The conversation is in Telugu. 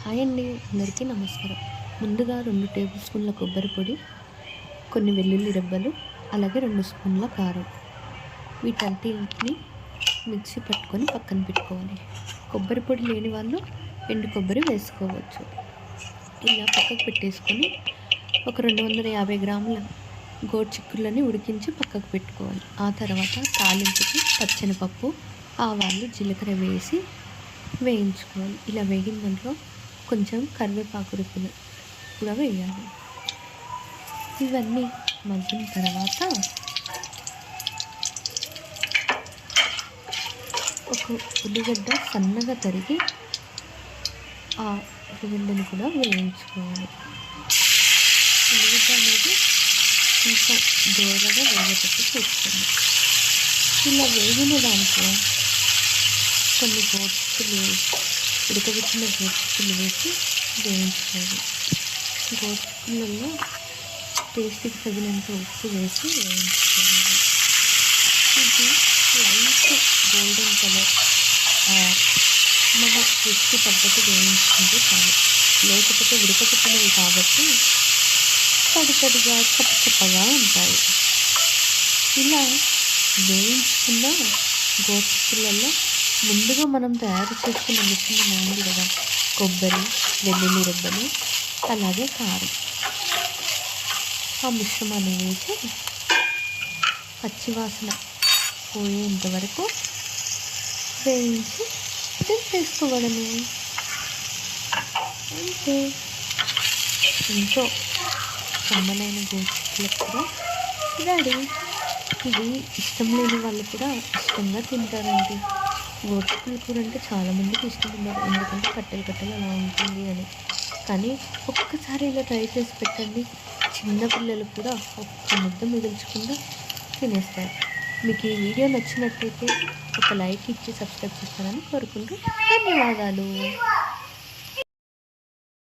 హాయ్ అండి, అందరికీ నమస్కారం. ముందుగా 2 టేబుల్ స్పూన్ల కొబ్బరి పొడి, కొన్ని వెల్లుల్లి రెబ్బలు, అలాగే 2 స్పూన్ల కారం, వీటన్నిటిని మిక్సీ పట్టుకొని పక్కన పెట్టుకోవాలి. కొబ్బరి పొడి లేని వాళ్ళు ఎండు కొబ్బరి వేసుకోవచ్చు. ఇలా పక్కకు పెట్టేసుకొని ఒక 250 గ్రాముల గోరుచిక్కుళ్ళని ఉడికించి పక్కకు పెట్టుకోవాలి. ఆ తర్వాత తాలింపుకి పచ్చెనపప్పు, ఆవాలు, జీలకర్ర వేసి వేయించుకోవాలి. ఇలా వేగిన దాంట్లో కొంచెం కరివేపాకు రుబ్బులు కూడా వేయాలి. ఇవన్నీ మగ్గిన తర్వాత ఒక ఉల్లిగడ్డ సన్నగా తరిగి ఆ ఉల్లిగడ్డను కూడా వేయించుకోవాలి. ఉల్లిగడ్డ అనేది కొంచెం దూరగా వేగేటట్టు చూసుకోండి. ఇలా వేగిన దాంట్లో కొన్ని గోరుచిక్కులు, ఉడకబెట్టిన గోరుచిక్కులు వేసి వేయించుకోవాలి. గోరుచిక్కులలో టేస్ట్కి తగినంత ఉప్పు వేసి వేయించుకోవాలి. ఇది లైట్ గోల్డెన్ కలర్ మన రుచికి తగ్గట్టు వేయించుకుంటే చాలు. లేకపోతే ఉడకబెట్టినవి కాబట్టి తడితడిగా చప్పగా ఉంటాయి. ఇలా వేయించుకున్న గోరుచిక్కులలో ముందుగా మనం తయారు చేసుకున్న మిశ్రమం ఉంది కదా, కొబ్బరి, వెల్లుల్లి రెబ్బలు, అలాగే కారం, ఆ మిశ్రమాన్ని వేసి పచ్చివాసన పోయేంత వరకు వేయించి దింపేసుకోవడమే. అంటే ఎంతో కమ్మనైన గోరుచిక్కులకు కూడా రెడీ. ఇది ఇష్టం లేని వాళ్ళు కూడా ఇష్టంగా తింటారండి. గోరుచిక్కుల కూర అంటే చాలామందికి ఇష్టం ఉండదు, ఎందుకంటే కట్టెలు కట్టెలు అలా ఉంటుంది అని. కానీ ఒక్కసారి ఇలా ట్రై చేసి పెట్టండి, చిన్నపిల్లలు కూడా ఒక్క ముద్ద మిగిల్చకుండా తినేస్తారు. మీకు ఈ వీడియో నచ్చినట్లయితే ఒక లైక్ ఇచ్చి సబ్స్క్రైబ్ చేస్తారని కోరుకుంటూ ధన్యవాదాలు.